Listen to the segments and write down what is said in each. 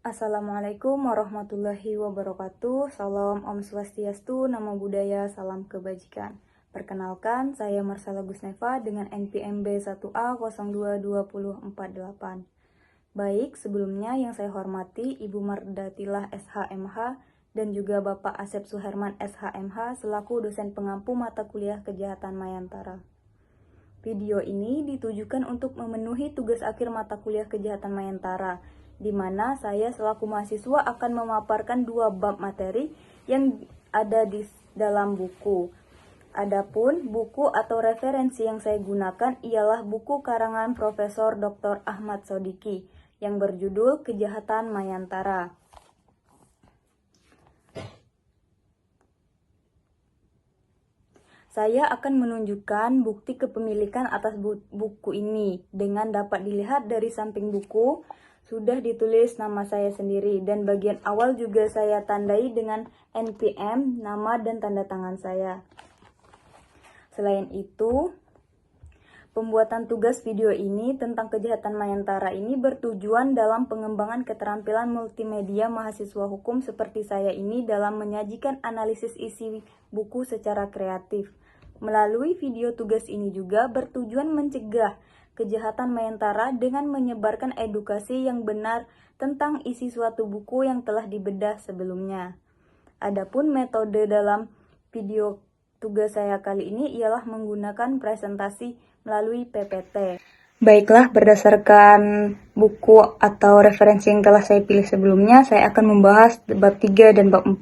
Assalamualaikum warahmatullahi wabarakatuh. Salam Om Swastiastu, Namo Buddhaya, salam kebajikan. Perkenalkan, saya Marsala Gusneva dengan NPM B1A022048. Baik, sebelumnya yang saya hormati Ibu Mardatilah SHMH dan juga Bapak Asep Suherman SHMH selaku dosen pengampu mata kuliah Kejahatan Mayantara. Video ini ditujukan untuk memenuhi tugas akhir mata kuliah Kejahatan Mayantara, di mana saya selaku mahasiswa akan memaparkan 2 bab materi yang ada di dalam buku. Adapun buku atau referensi yang saya gunakan ialah buku karangan Profesor Dr. Ahmad Sodiki yang berjudul Kejahatan Mayantara. Saya akan menunjukkan bukti kepemilikan atas buku ini dengan dapat dilihat dari samping buku sudah ditulis nama saya sendiri dan bagian awal juga saya tandai dengan NPM, nama dan tanda tangan saya. Selain itu, pembuatan tugas video ini tentang Kejahatan Mayantara ini bertujuan dalam pengembangan keterampilan multimedia mahasiswa hukum seperti saya ini dalam menyajikan analisis isi buku secara kreatif. Melalui video tugas ini juga bertujuan mencegah kejahatan Mayantara dengan menyebarkan edukasi yang benar tentang isi suatu buku yang telah dibedah sebelumnya. Adapun metode dalam video tugas saya kali ini ialah menggunakan presentasi melalui PPT. Baiklah, berdasarkan buku atau referensi yang telah saya pilih sebelumnya, saya akan membahas bab 3 dan bab 4.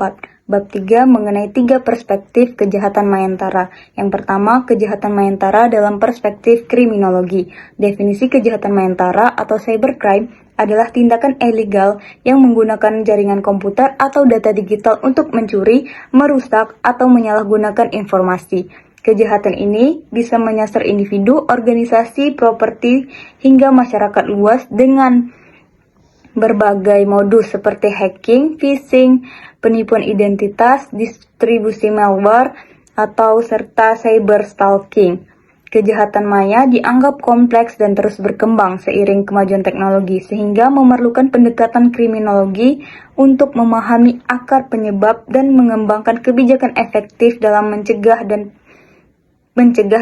Bab 3 mengenai 3 perspektif kejahatan Mayantara. Yang pertama, kejahatan Mayantara dalam perspektif kriminologi. Definisi kejahatan Mayantara atau cybercrime adalah tindakan ilegal yang menggunakan jaringan komputer atau data digital untuk mencuri, merusak, atau menyalahgunakan informasi. Kejahatan ini bisa menyasar individu, organisasi, properti, hingga masyarakat luas dengan berbagai modus seperti hacking, phishing, penipuan identitas, distribusi malware, atau serta cyber stalking. Kejahatan maya dianggap kompleks dan terus berkembang seiring kemajuan teknologi sehingga memerlukan pendekatan kriminologi untuk memahami akar penyebab dan mengembangkan kebijakan efektif dalam mencegah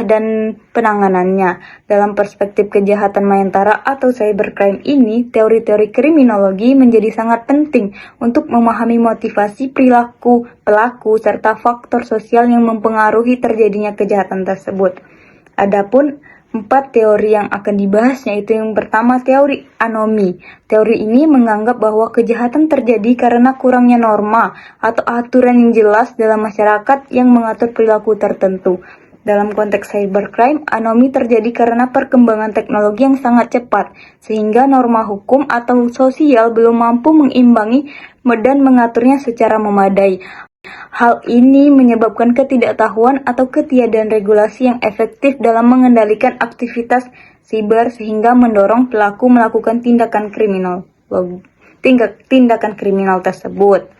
dan penanganannya. Dalam perspektif kejahatan Mayantara atau cybercrime ini, teori-teori kriminologi menjadi sangat penting untuk memahami motivasi perilaku pelaku serta faktor sosial yang mempengaruhi terjadinya kejahatan tersebut. Adapun 4 teori yang akan dibahas yaitu yang pertama teori anomi. Teori ini menganggap bahwa kejahatan terjadi karena kurangnya norma atau aturan yang jelas dalam masyarakat yang mengatur perilaku tertentu. Dalam konteks cybercrime, anomi terjadi karena perkembangan teknologi yang sangat cepat, sehingga norma hukum atau sosial belum mampu mengimbangi dan mengaturnya secara memadai. Hal ini menyebabkan ketidaktahuan atau ketiadaan regulasi yang efektif dalam mengendalikan aktivitas siber sehingga mendorong pelaku melakukan tindakan kriminal tersebut.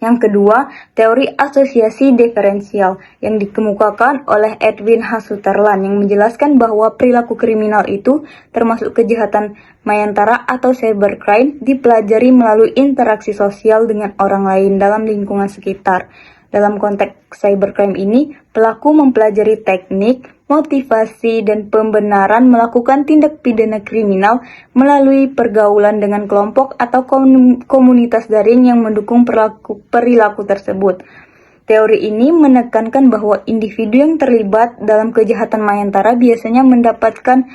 Yang kedua, teori asosiasi diferensial yang dikemukakan oleh Edwin H. Sutherland yang menjelaskan bahwa perilaku kriminal itu termasuk kejahatan Mayantara atau cybercrime dipelajari melalui interaksi sosial dengan orang lain dalam lingkungan sekitar. Dalam konteks cybercrime ini, pelaku mempelajari teknik, motivasi, dan pembenaran melakukan tindak pidana kriminal melalui pergaulan dengan kelompok atau komunitas daring yang mendukung perilaku tersebut. Teori ini menekankan bahwa individu yang terlibat dalam kejahatan Mayantara biasanya mendapatkan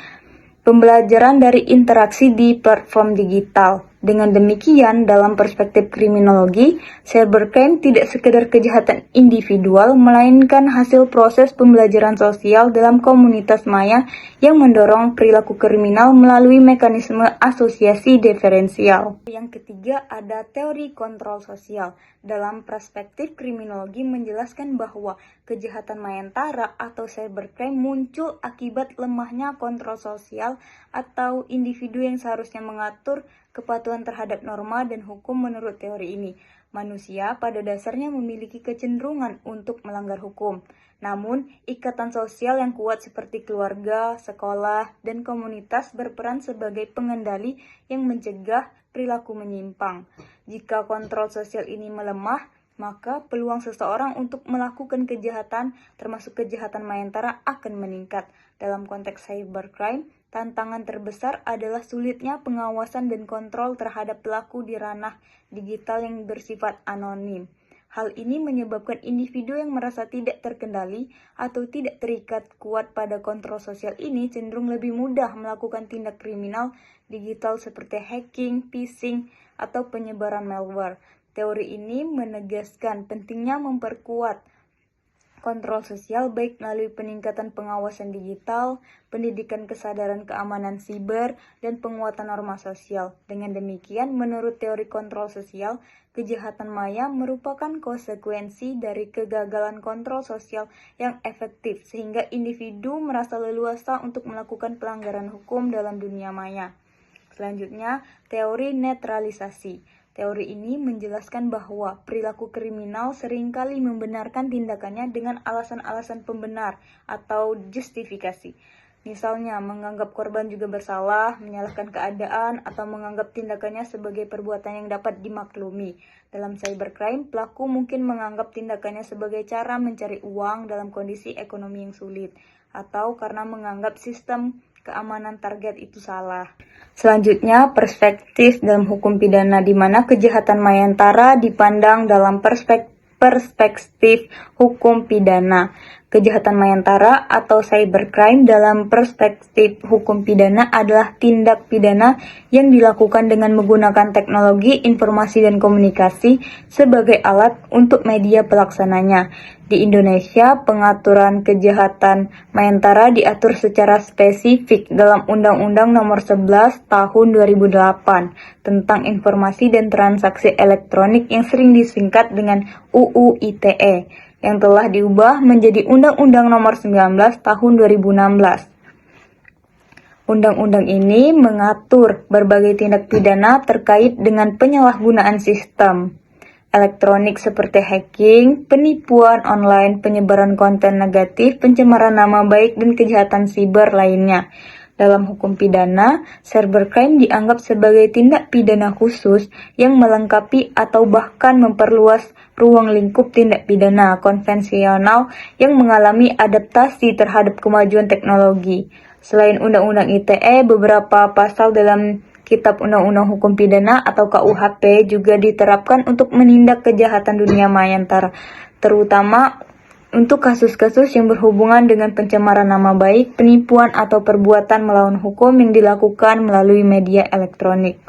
pembelajaran dari interaksi di platform digital. Dengan demikian, dalam perspektif kriminologi, cybercrime tidak sekedar kejahatan individual, melainkan hasil proses pembelajaran sosial dalam komunitas maya yang mendorong perilaku kriminal melalui mekanisme asosiasi diferensial. Yang ketiga, ada teori kontrol sosial. Dalam perspektif kriminologi menjelaskan bahwa Kejahatan mayantara atau cybercrime muncul akibat lemahnya kontrol sosial atau individu yang seharusnya mengatur kepatuhan terhadap norma dan hukum. Menurut teori ini, manusia pada dasarnya memiliki kecenderungan untuk melanggar hukum. Namun, ikatan sosial yang kuat seperti keluarga, sekolah, dan komunitas berperan sebagai pengendali yang mencegah perilaku menyimpang. Jika kontrol sosial ini melemah, maka peluang seseorang untuk melakukan kejahatan, termasuk kejahatan mayantara, akan meningkat. Dalam konteks cybercrime, tantangan terbesar adalah sulitnya pengawasan dan kontrol terhadap pelaku di ranah digital yang bersifat anonim. Hal ini menyebabkan individu yang merasa tidak terkendali atau tidak terikat kuat pada kontrol sosial ini cenderung lebih mudah melakukan tindak kriminal digital seperti hacking, phishing, atau penyebaran malware. Teori ini menegaskan pentingnya memperkuat kontrol sosial baik melalui peningkatan pengawasan digital, pendidikan kesadaran keamanan siber, dan penguatan norma sosial. Dengan demikian, menurut teori kontrol sosial, kejahatan maya merupakan konsekuensi dari kegagalan kontrol sosial yang efektif, sehingga individu merasa leluasa untuk melakukan pelanggaran hukum dalam dunia maya. Selanjutnya, teori netralisasi. Teori ini menjelaskan bahwa perilaku kriminal seringkali membenarkan tindakannya dengan alasan-alasan pembenar atau justifikasi. Misalnya, menganggap korban juga bersalah, menyalahkan keadaan, atau menganggap tindakannya sebagai perbuatan yang dapat dimaklumi. Dalam cybercrime, pelaku mungkin menganggap tindakannya sebagai cara mencari uang dalam kondisi ekonomi yang sulit, atau karena menganggap sistem keamanan target itu salah. Selanjutnya, perspektif dalam hukum pidana, di mana kejahatan mayantara dipandang dalam perspektif hukum pidana. Kejahatan mayantara atau cybercrime dalam perspektif hukum pidana adalah tindak pidana yang dilakukan dengan menggunakan teknologi informasi dan komunikasi sebagai alat untuk media pelaksananya. Di Indonesia, pengaturan kejahatan mayantara diatur secara spesifik dalam Undang-Undang Nomor 11 Tahun 2008 tentang informasi dan transaksi elektronik yang sering disingkat dengan UU ITE, yang telah diubah menjadi Undang-Undang Nomor 19 Tahun 2016. Undang-undang ini mengatur berbagai tindak pidana terkait dengan penyalahgunaan sistem elektronik seperti hacking, penipuan online, penyebaran konten negatif, pencemaran nama baik, dan kejahatan siber lainnya. Dalam hukum pidana, cybercrime dianggap sebagai tindak pidana khusus yang melengkapi atau bahkan memperluas ruang lingkup tindak pidana konvensional yang mengalami adaptasi terhadap kemajuan teknologi. Selain Undang-Undang ITE, beberapa pasal dalam Kitab Undang-Undang Hukum Pidana atau KUHP juga diterapkan untuk menindak kejahatan dunia mayantara, terutama untuk kasus-kasus yang berhubungan dengan pencemaran nama baik, penipuan, atau perbuatan melawan hukum yang dilakukan melalui media elektronik.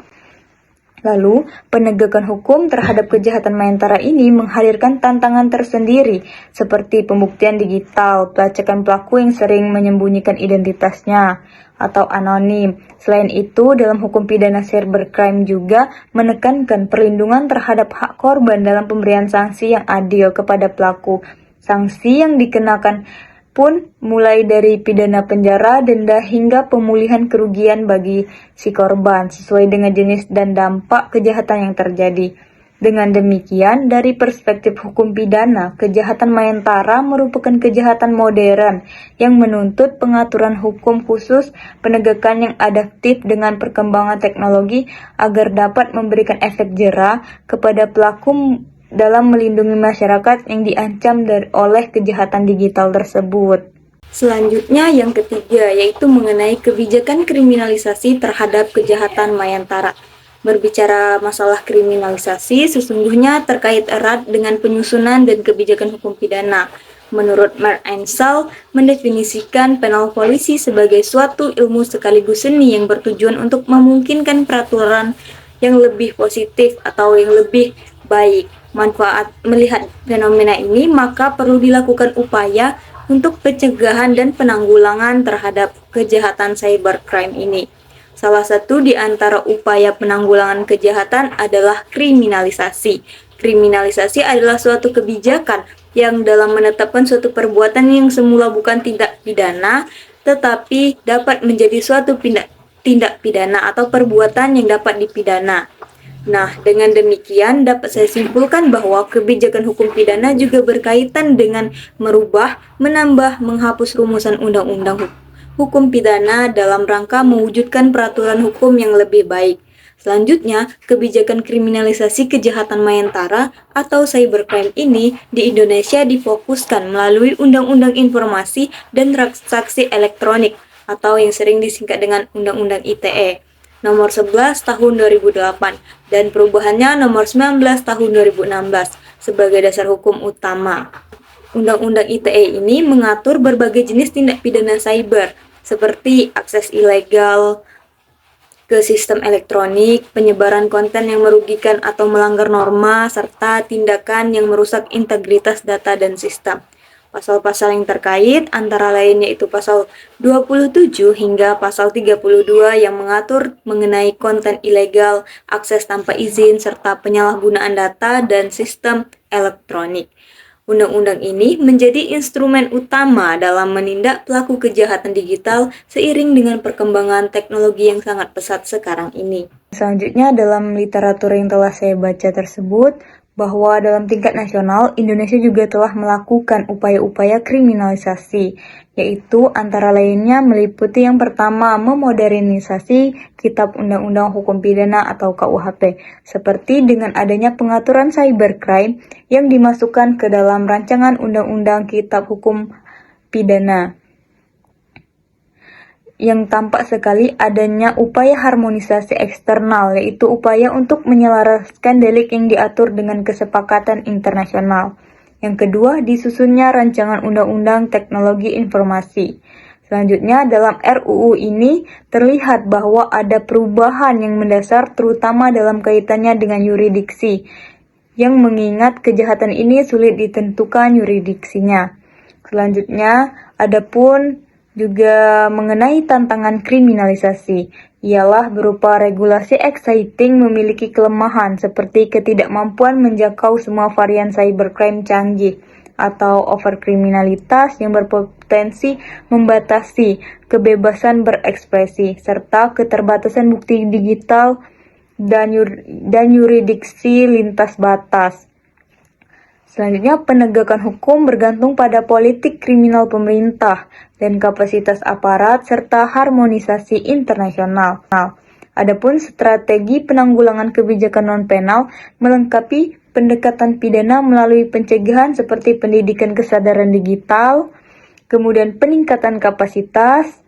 Lalu, penegakan hukum terhadap kejahatan mayantara ini menghadirkan tantangan tersendiri, seperti pembuktian digital, pelacakan pelaku yang sering menyembunyikan identitasnya, atau anonim. Selain itu, dalam hukum pidana cybercrime juga menekankan perlindungan terhadap hak korban dalam pemberian sanksi yang adil kepada pelaku. Sanksi yang dikenakan pun mulai dari pidana penjara, denda, hingga pemulihan kerugian bagi si korban sesuai dengan jenis dan dampak kejahatan yang terjadi. Dengan demikian, dari perspektif hukum pidana, kejahatan mayantara merupakan kejahatan modern yang menuntut pengaturan hukum khusus, penegakan yang adaptif dengan perkembangan teknologi agar dapat memberikan efek jera kepada pelaku dalam melindungi masyarakat yang diancam oleh kejahatan digital tersebut. Selanjutnya yang ketiga, yaitu mengenai kebijakan kriminalisasi terhadap kejahatan mayantara. Berbicara masalah kriminalisasi sesungguhnya terkait erat dengan penyusunan dan kebijakan hukum pidana. Menurut Mark Ainsel, mendefinisikan penal polisi sebagai suatu ilmu sekaligus seni yang bertujuan untuk memungkinkan peraturan yang lebih positif atau yang lebih baik. Manfaat melihat fenomena ini, maka perlu dilakukan upaya untuk pencegahan dan penanggulangan terhadap kejahatan cybercrime ini. Salah satu di antara upaya penanggulangan kejahatan adalah kriminalisasi. Kriminalisasi adalah suatu kebijakan yang dalam menetapkan suatu perbuatan yang semula bukan tindak pidana, tetapi dapat menjadi suatu tindak pidana atau perbuatan yang dapat dipidana. Nah, dengan demikian dapat saya simpulkan bahwa kebijakan hukum pidana juga berkaitan dengan merubah, menambah, menghapus rumusan undang-undang hukum pidana dalam rangka mewujudkan peraturan hukum yang lebih baik. Selanjutnya, kebijakan kriminalisasi kejahatan mayantara atau cybercrime ini di Indonesia difokuskan melalui Undang-Undang Informasi dan Transaksi Elektronik atau yang sering disingkat dengan Undang-Undang ITE. Nomor 11 tahun 2008 dan perubahannya nomor 19 tahun 2016 sebagai dasar hukum utama. Undang-Undang ITE ini mengatur berbagai jenis tindak pidana cyber seperti akses ilegal ke sistem elektronik, penyebaran konten yang merugikan atau melanggar norma, serta tindakan yang merusak integritas data dan sistem. Pasal-pasal yang terkait antara lain yaitu pasal 27 hingga pasal 32 yang mengatur mengenai konten ilegal, akses tanpa izin, serta penyalahgunaan data dan sistem elektronik. Undang-undang ini menjadi instrumen utama dalam menindak pelaku kejahatan digital seiring dengan perkembangan teknologi yang sangat pesat sekarang ini. Selanjutnya dalam literatur yang telah saya baca tersebut, bahwa dalam tingkat nasional, Indonesia juga telah melakukan upaya-upaya kriminalisasi, yaitu antara lainnya meliputi yang pertama, memodernisasi Kitab Undang-Undang Hukum Pidana atau KUHP, seperti dengan adanya pengaturan cybercrime yang dimasukkan ke dalam rancangan Undang-Undang Kitab Hukum Pidana. Yang tampak sekali adanya upaya harmonisasi eksternal, yaitu upaya untuk menyelaraskan delik yang diatur dengan kesepakatan internasional. Yang kedua, disusunnya rancangan Undang-Undang Teknologi Informasi. Selanjutnya, dalam RUU ini terlihat bahwa ada perubahan yang mendasar terutama dalam kaitannya dengan yurisdiksi, yang mengingat kejahatan ini sulit ditentukan yurisdiksinya. Selanjutnya, adapun juga mengenai tantangan kriminalisasi, ialah berupa regulasi exciting memiliki kelemahan seperti ketidakmampuan menjangkau semua varian cybercrime canggih atau overkriminalitas yang berpotensi membatasi kebebasan berekspresi serta keterbatasan bukti digital dan yurisdiksi lintas batas. Selanjutnya, penegakan hukum bergantung pada politik kriminal pemerintah dan kapasitas aparat serta harmonisasi internasional. Adapun strategi penanggulangan kebijakan non-penal melengkapi pendekatan pidana melalui pencegahan seperti pendidikan kesadaran digital, kemudian peningkatan kapasitas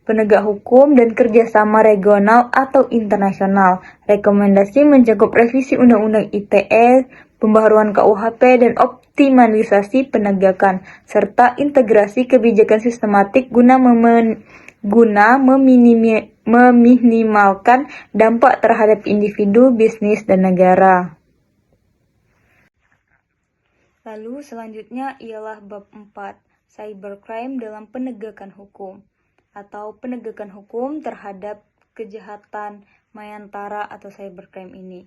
penegak hukum dan kerjasama regional atau internasional. Rekomendasi mencakup revisi Undang-Undang ITE, pembaharuan KUHP, dan optimalisasi penegakan, serta integrasi kebijakan sistematik guna meminimalkan dampak terhadap individu, bisnis, dan negara. Lalu selanjutnya ialah bab 4, cybercrime dalam penegakan hukum, atau penegakan hukum terhadap kejahatan mayantara atau cybercrime ini.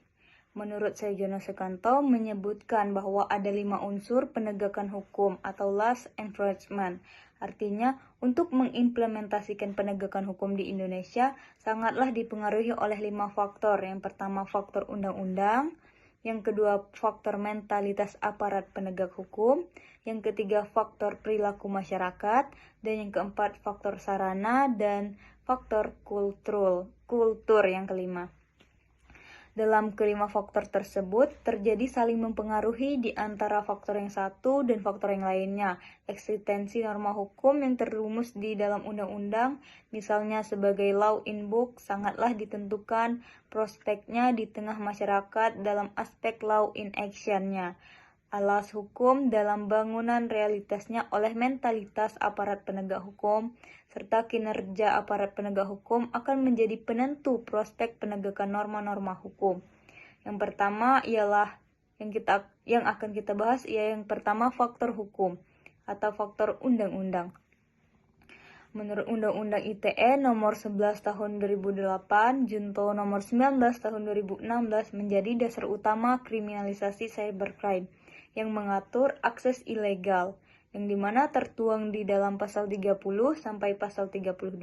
Menurut Sarjono Sukanto menyebutkan bahwa ada 5 unsur penegakan hukum atau law enforcement. Artinya, untuk mengimplementasikan penegakan hukum di Indonesia sangatlah dipengaruhi oleh 5 faktor. Yang pertama, faktor undang-undang. Yang kedua, faktor mentalitas aparat penegak hukum. Yang ketiga, faktor perilaku masyarakat. Dan yang keempat, faktor sarana dan faktor kultur yang kelima. Dalam kelima faktor tersebut, terjadi saling mempengaruhi di antara faktor yang satu dan faktor yang lainnya. Eksistensi norma hukum yang terrumus di dalam undang-undang, misalnya sebagai law in book, sangatlah ditentukan prospeknya di tengah masyarakat dalam aspek law in action-nya. Alas hukum dalam bangunan realitasnya oleh mentalitas aparat penegak hukum, serta kinerja aparat penegak hukum akan menjadi penentu prospek penegakan norma-norma hukum. Yang pertama ialah yang akan kita bahas, yang pertama faktor hukum atau faktor undang-undang. Menurut Undang-Undang ITE Nomor 11 Tahun 2008, Junto Nomor 19 Tahun 2016 menjadi dasar utama kriminalisasi cybercrime yang mengatur akses ilegal, yang dimana tertuang di dalam pasal 30 sampai pasal 32,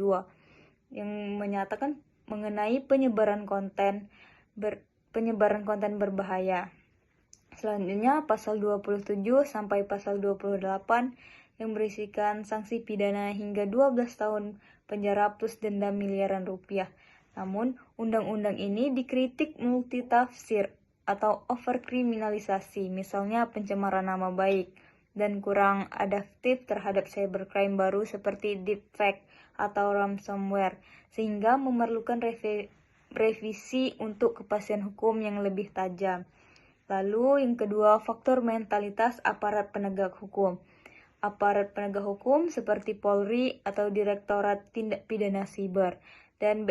yang menyatakan mengenai penyebaran konten berbahaya. Selanjutnya pasal 27 sampai pasal 28 yang berisikan sanksi pidana hingga 12 tahun penjara plus denda miliaran rupiah. Namun, undang-undang ini dikritik multitafsir atau overkriminalisasi, misalnya pencemaran nama baik, dan kurang adaptif terhadap cybercrime baru seperti deepfake atau ransomware, sehingga memerlukan revisi untuk kepastian hukum yang lebih tajam. Lalu yang kedua, faktor mentalitas aparat penegak hukum. Aparat penegak hukum seperti Polri atau Direktorat Tindak Pidana Siber dan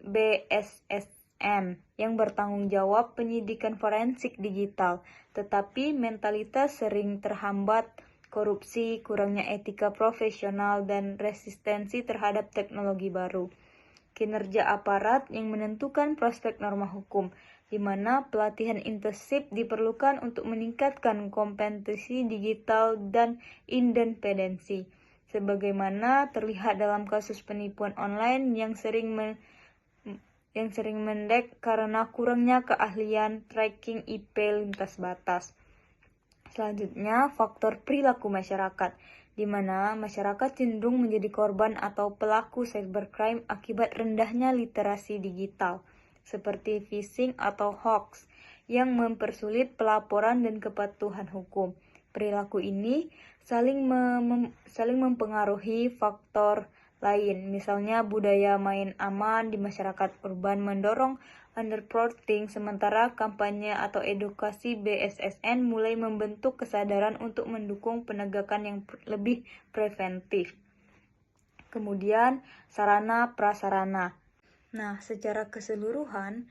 BSSN yang bertanggung jawab penyidikan forensik digital, tetapi mentalitas sering terhambat korupsi, kurangnya etika profesional, dan resistensi terhadap teknologi baru. Kinerja aparat yang menentukan prospek norma hukum, di mana pelatihan intensif diperlukan untuk meningkatkan kompetensi digital dan independensi, sebagaimana terlihat dalam kasus penipuan online yang sering mendek karena kurangnya keahlian tracking IP lintas batas. Selanjutnya, faktor perilaku masyarakat, di mana masyarakat cenderung menjadi korban atau pelaku cybercrime akibat rendahnya literasi digital, seperti phishing atau hoax, yang mempersulit pelaporan dan kepatuhan hukum. Perilaku ini saling mempengaruhi faktor lain, misalnya budaya main aman di masyarakat urban mendorong underreporting, sementara kampanye atau edukasi BSSN mulai membentuk kesadaran untuk mendukung penegakan yang lebih preventif. Kemudian, sarana prasarana. Nah, secara keseluruhan,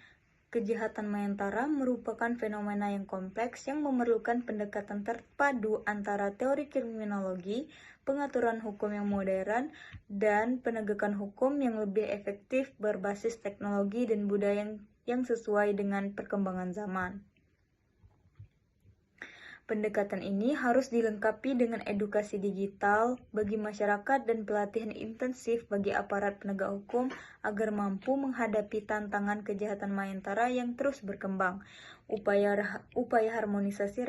kejahatan Mayantara merupakan fenomena yang kompleks yang memerlukan pendekatan terpadu antara teori kriminologi, pengaturan hukum yang modern, dan penegakan hukum yang lebih efektif berbasis teknologi dan budaya yang sesuai dengan perkembangan zaman. Pendekatan ini harus dilengkapi dengan edukasi digital bagi masyarakat dan pelatihan intensif bagi aparat penegak hukum agar mampu menghadapi tantangan kejahatan Mayantara yang terus berkembang. Upaya harmonisasi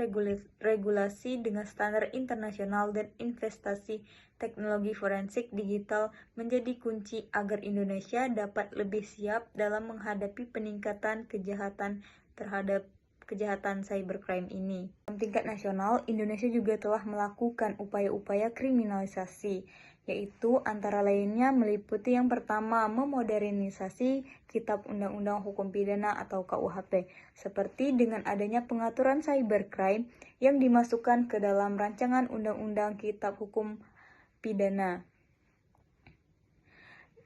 regulasi dengan standar internasional dan investasi teknologi forensik digital menjadi kunci agar Indonesia dapat lebih siap dalam menghadapi peningkatan kejahatan cybercrime ini. Dalam tingkat nasional, Indonesia juga telah melakukan upaya-upaya kriminalisasi, yaitu antara lainnya meliputi yang pertama, memodernisasi Kitab Undang-Undang Hukum Pidana atau KUHP, seperti dengan adanya pengaturan cybercrime yang dimasukkan ke dalam rancangan Undang-Undang Kitab Hukum Pidana.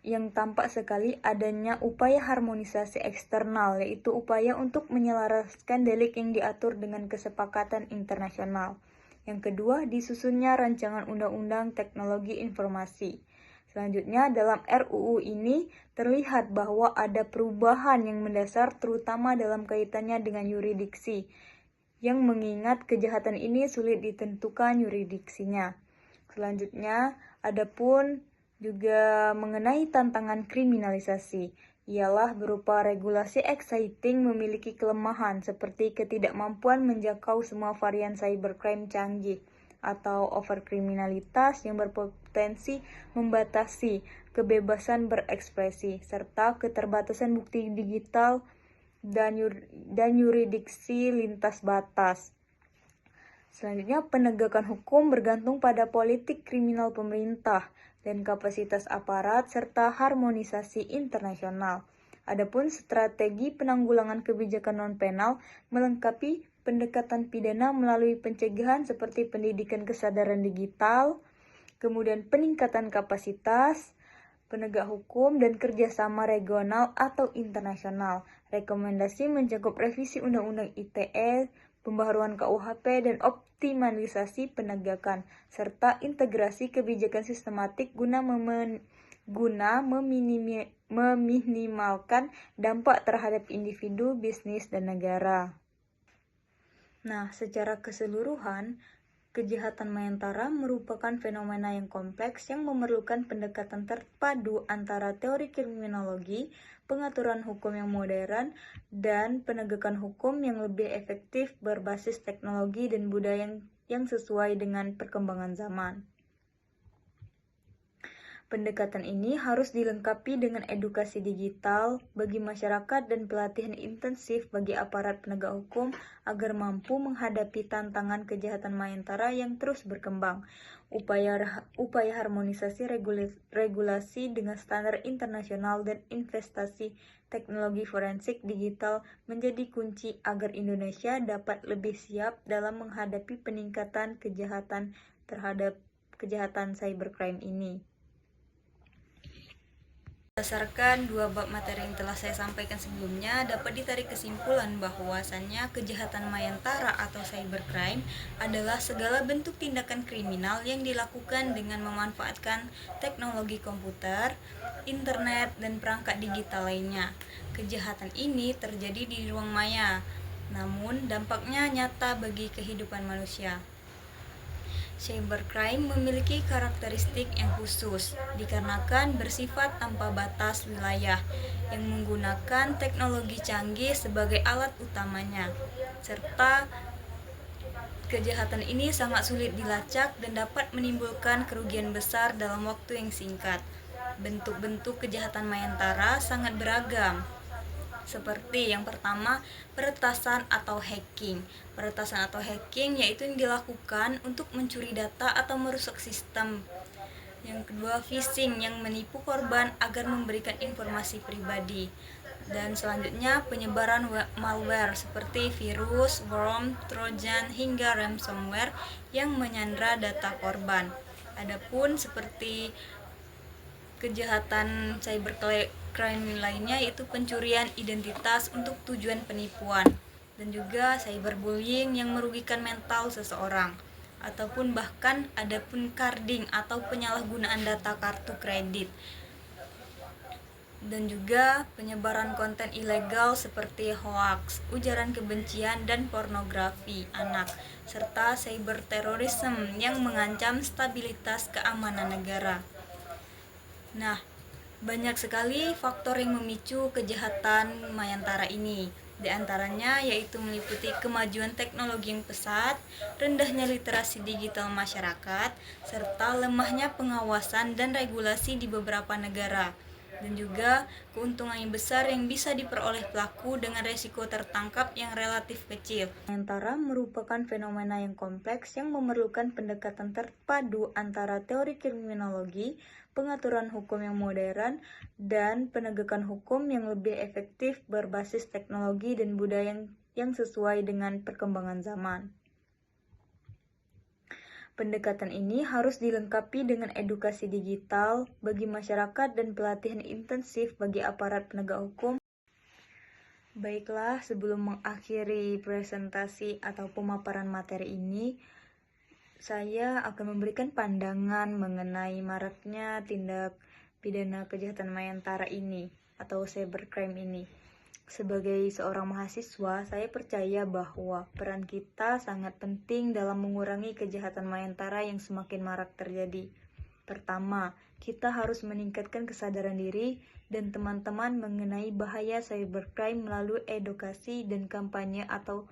Yang tampak sekali adanya upaya harmonisasi eksternal, yaitu upaya untuk menyelaraskan delik yang diatur dengan kesepakatan internasional. Yang kedua, disusunnya rancangan Undang-Undang Teknologi Informasi. Selanjutnya, dalam RUU ini terlihat bahwa ada perubahan yang mendasar terutama dalam kaitannya dengan yurisdiksi, yang mengingat kejahatan ini sulit ditentukan yurisdiksinya. Selanjutnya, adapun juga mengenai tantangan kriminalisasi, ialah berupa regulasi exciting memiliki kelemahan seperti ketidakmampuan menjangkau semua varian cybercrime canggih atau overkriminalitas yang berpotensi membatasi kebebasan berekspresi, serta keterbatasan bukti digital dan yurisdiksi lintas batas. Selanjutnya, penegakan hukum bergantung pada politik kriminal pemerintah dan kapasitas aparat serta harmonisasi internasional. Adapun strategi penanggulangan kebijakan non-penal melengkapi pendekatan pidana melalui pencegahan seperti pendidikan kesadaran digital, kemudian peningkatan kapasitas penegak hukum dan kerjasama regional atau internasional. Rekomendasi mencakup revisi Undang-Undang ITE, pembaharuan KUHP, dan optimalisasi penegakan, serta integrasi kebijakan sistematik guna guna meminimalkan dampak terhadap individu, bisnis, dan negara. Nah, secara keseluruhan, kejahatan Mayantara merupakan fenomena yang kompleks yang memerlukan pendekatan terpadu antara teori kriminologi, pengaturan hukum yang modern, dan penegakan hukum yang lebih efektif berbasis teknologi dan budaya yang sesuai dengan perkembangan zaman. Pendekatan ini harus dilengkapi dengan edukasi digital bagi masyarakat dan pelatihan intensif bagi aparat penegak hukum agar mampu menghadapi tantangan kejahatan Mayantara yang terus berkembang. Upaya harmonisasi regulasi dengan standar internasional dan investasi teknologi forensik digital menjadi kunci agar Indonesia dapat lebih siap dalam menghadapi peningkatan kejahatan terhadap kejahatan cybercrime ini. Berdasarkan dua bab materi yang telah saya sampaikan sebelumnya, dapat ditarik kesimpulan bahwasannya kejahatan Mayantara atau cybercrime adalah segala bentuk tindakan kriminal yang dilakukan dengan memanfaatkan teknologi komputer, internet, dan perangkat digital lainnya. Kejahatan ini terjadi di ruang maya, namun dampaknya nyata bagi kehidupan manusia. Cybercrime memiliki karakteristik yang khusus, dikarenakan bersifat tanpa batas wilayah, yang menggunakan teknologi canggih sebagai alat utamanya, serta kejahatan ini sangat sulit dilacak dan dapat menimbulkan kerugian besar dalam waktu yang singkat. Bentuk-bentuk kejahatan Mayantara sangat beragam, seperti yang pertama, peretasan atau hacking. Peretasan atau hacking yaitu yang dilakukan untuk mencuri data atau merusak sistem. Yang kedua, phishing yang menipu korban agar memberikan informasi pribadi. Dan selanjutnya, penyebaran malware seperti virus, worm, trojan, hingga ransomware yang menyandra data korban. Adapun seperti kejahatan cybercrime lainnya yaitu pencurian identitas untuk tujuan penipuan dan juga cyberbullying yang merugikan mental seseorang, ataupun bahkan adapun carding atau penyalahgunaan data kartu kredit, dan juga penyebaran konten ilegal seperti hoax, ujaran kebencian, dan pornografi anak, serta cyberterorisme yang mengancam stabilitas keamanan negara. Nah, banyak sekali faktor yang memicu kejahatan Mayantara ini. Di antaranya yaitu meliputi kemajuan teknologi yang pesat, rendahnya literasi digital masyarakat, serta lemahnya pengawasan dan regulasi di beberapa negara. Dan juga keuntungan yang besar yang bisa diperoleh pelaku dengan resiko tertangkap yang relatif kecil. Mayantara merupakan fenomena yang kompleks yang memerlukan pendekatan terpadu antara teori kriminologi, pengaturan hukum yang modern, dan penegakan hukum yang lebih efektif berbasis teknologi dan budaya yang sesuai dengan perkembangan zaman. Pendekatan ini harus dilengkapi dengan edukasi digital bagi masyarakat dan pelatihan intensif bagi aparat penegak hukum. Baiklah, sebelum mengakhiri presentasi atau pemaparan materi ini, saya akan memberikan pandangan mengenai maraknya tindak pidana kejahatan Mayantara ini atau cybercrime ini. Sebagai seorang mahasiswa, saya percaya bahwa peran kita sangat penting dalam mengurangi kejahatan Mayantara yang semakin marak terjadi. Pertama, kita harus meningkatkan kesadaran diri dan teman-teman mengenai bahaya cybercrime melalui edukasi dan kampanye atau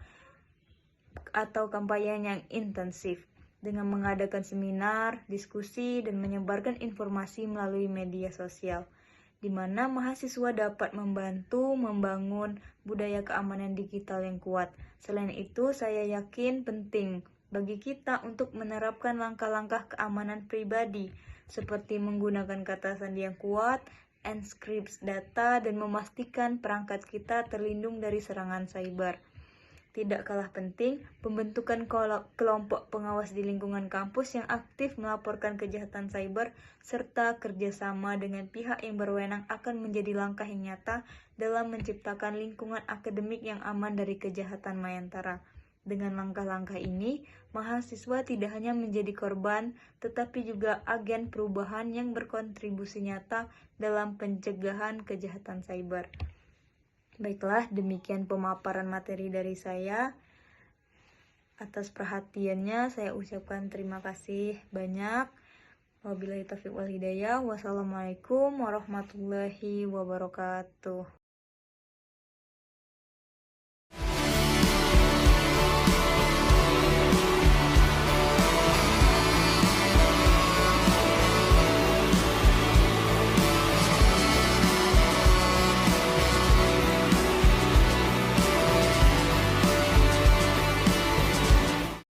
kampanye yang intensif dengan mengadakan seminar, diskusi, dan menyebarkan informasi melalui media sosial, di mana mahasiswa dapat membantu membangun budaya keamanan digital yang kuat. Selain itu, saya yakin penting bagi kita untuk menerapkan langkah-langkah keamanan pribadi, seperti menggunakan kata sandi yang kuat, enkripsi data, dan memastikan perangkat kita terlindung dari serangan cyber. Tidak kalah penting, pembentukan kelompok pengawas di lingkungan kampus yang aktif melaporkan kejahatan cyber serta kerjasama dengan pihak yang berwenang akan menjadi langkah yang nyata dalam menciptakan lingkungan akademik yang aman dari kejahatan Mayantara. Dengan langkah-langkah ini, mahasiswa tidak hanya menjadi korban, tetapi juga agen perubahan yang berkontribusi nyata dalam pencegahan kejahatan cyber. Baiklah, demikian pemaparan materi dari saya. Atas perhatiannya, saya ucapkan terima kasih banyak. Wabillahi taufiq wal hidayah. Wassalamualaikum warahmatullahi wabarakatuh.